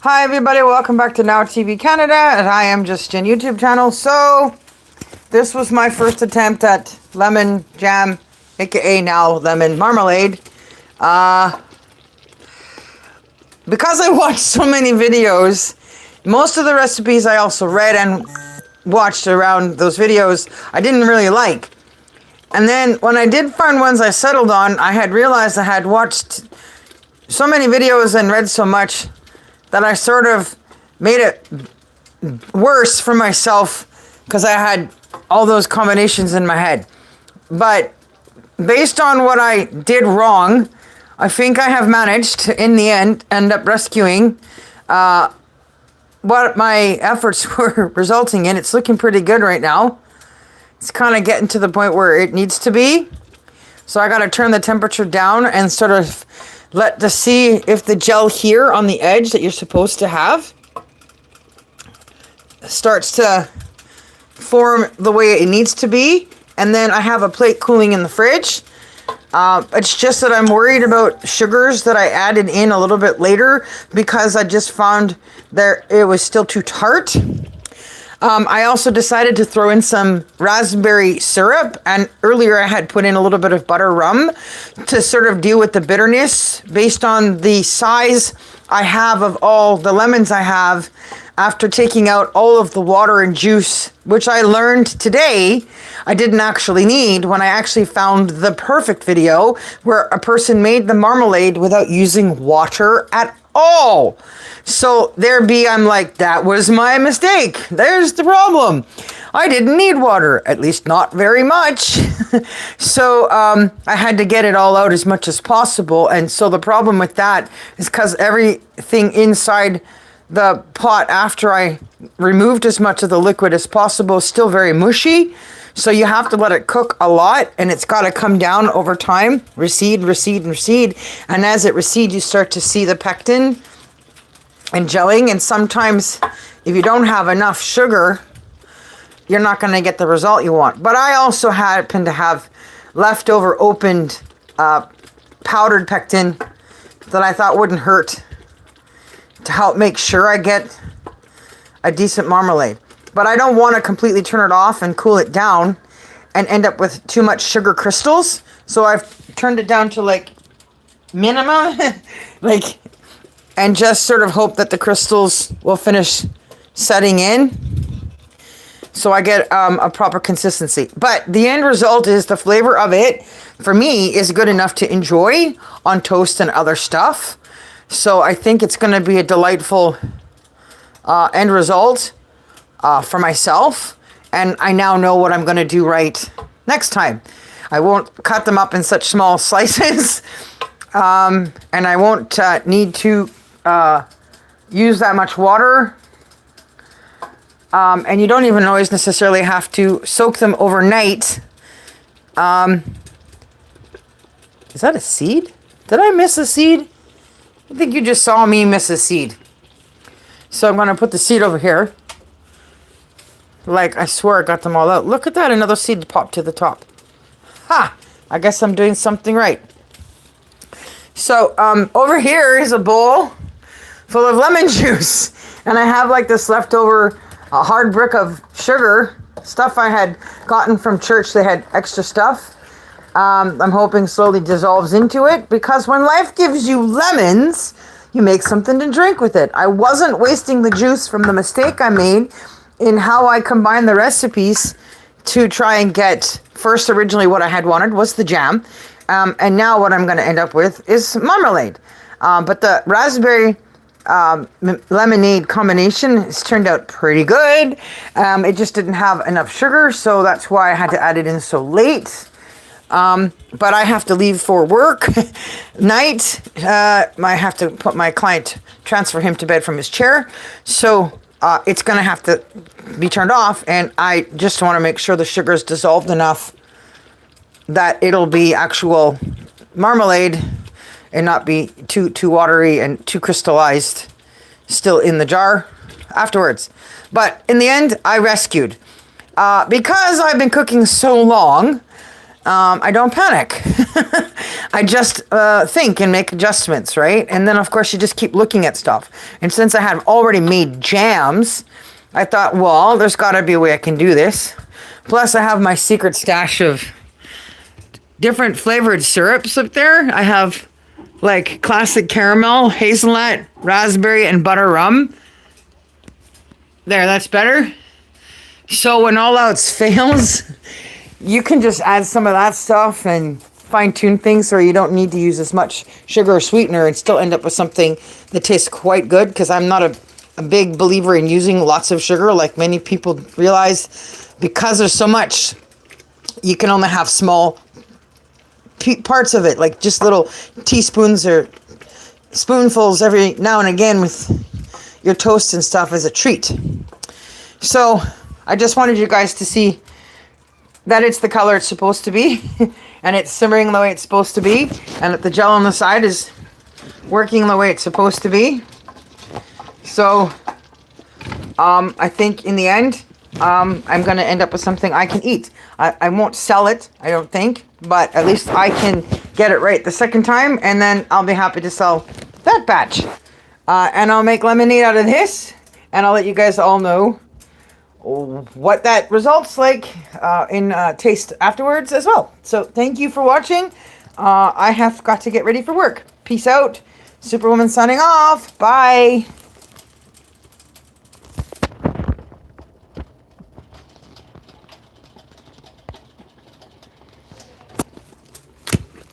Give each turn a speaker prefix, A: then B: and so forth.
A: Hi everybody, welcome back to Now TV Canada, and I am just Jen YouTube channel. So, this was my first attempt at lemon jam, aka now lemon marmalade. Because I watched so many videos, most of the recipes I also read and watched around those videos, I didn't really like. And then when I did find ones I settled on, I had realized I had watched so many videos and read so much that I sort of made it worse for myself because I had all those combinations in my head. But based on what I did wrong, I think I have managed to, in the end up rescuing what my efforts were resulting in. It's looking pretty good right now. It's kind of getting to the point where it needs to be. So I got to turn the temperature down and sort of see if the gel here on the edge that you're supposed to have starts to form the way it needs to be. And then I have a plate cooling in the fridge. It's just that I'm worried about sugars that I added in a little bit later because I just found that it was still too tart. I also decided to throw in some raspberry syrup, and earlier I had put in a little bit of butter rum to sort of deal with the bitterness based on the size I have of all the lemons I have after taking out all of the water and juice, which I learned today I didn't actually need when I actually found the perfect video where a person made the marmalade without using water at all. So I'm like, that was my mistake. There's the problem. I didn't need water, at least not very much. So I had to get it all out as much as possible. And so the problem with that is because everything inside the pot after I removed as much of the liquid as possible is still very mushy. So you have to let it cook a lot, and it's got to come down over time, recede. And as it recedes, you start to see the pectin and gelling. And sometimes if you don't have enough sugar, you're not going to get the result you want. But I also happen to have leftover opened powdered pectin that I thought wouldn't hurt to help make sure I get a decent marmalade. But I don't want to completely turn it off and cool it down and end up with too much sugar crystals. So I've turned it down to like minimum, and just sort of hope that the crystals will finish setting in so I get a proper consistency. But the end result is the flavor of it, for me, is good enough to enjoy on toast and other stuff. So I think it's going to be a delightful end result for myself. And I now know what I'm going to do right next time. I won't cut them up in such small slices. And I won't need to use that much water. And you don't even always necessarily have to soak them overnight. Is that a seed? Did I miss a seed? I think you just saw me miss a seed. So I'm going to put the seed over here. Like, I swear I got them all out. Look at that, another seed popped to the top. Ha! I guess I'm doing something right. So, over here is a bowl full of lemon juice. And I have like this leftover hard brick of sugar. Stuff I had gotten from church. They had extra stuff. I'm hoping slowly dissolves into it, because when life gives you lemons, you make something to drink with it. I wasn't wasting the juice from the mistake I made in how I combined the recipes to try and get, first originally what I had wanted was the jam. And now what I'm going to end up with is marmalade. But the raspberry lemonade combination has turned out pretty good. It just didn't have enough sugar, so that's why I had to add it in so late. But I have to leave for work night. I have to put my client, transfer him to bed from his chair. So it's going to have to be turned off. And I just want to make sure the sugar is dissolved enough that it'll be actual marmalade and not be too watery and too crystallized still in the jar afterwards. But in the end, I rescued. Because I've been cooking so long, I don't panic. I just think and make adjustments, right? And then, of course, you just keep looking at stuff. And since I had already made jams, I thought, well, there's got to be a way I can do this. Plus, I have my secret stash of different flavored syrups up there. I have like classic caramel, hazelnut, raspberry, and butter rum. There, that's better. So when all else fails, you can just add some of that stuff and fine-tune things so you don't need to use as much sugar or sweetener and still end up with something that tastes quite good, because I'm not a big believer in using lots of sugar like many people realize. Because there's so much, you can only have small parts of it, like just little teaspoons or spoonfuls every now and again with your toast and stuff as a treat. So I just wanted you guys to see that it's the color it's supposed to be and it's simmering the way it's supposed to be, and that the gel on the side is working the way it's supposed to be. So I think in the end I'm going to end up with something I can eat. I won't sell it, I don't think, but at least I can get it right the second time, and then I'll be happy to sell that batch. And I'll make lemonade out of this, and I'll let you guys all know what that results like in taste afterwards as well. So thank you for watching. I have got to get ready for work. Peace out. Superwoman signing off. Bye.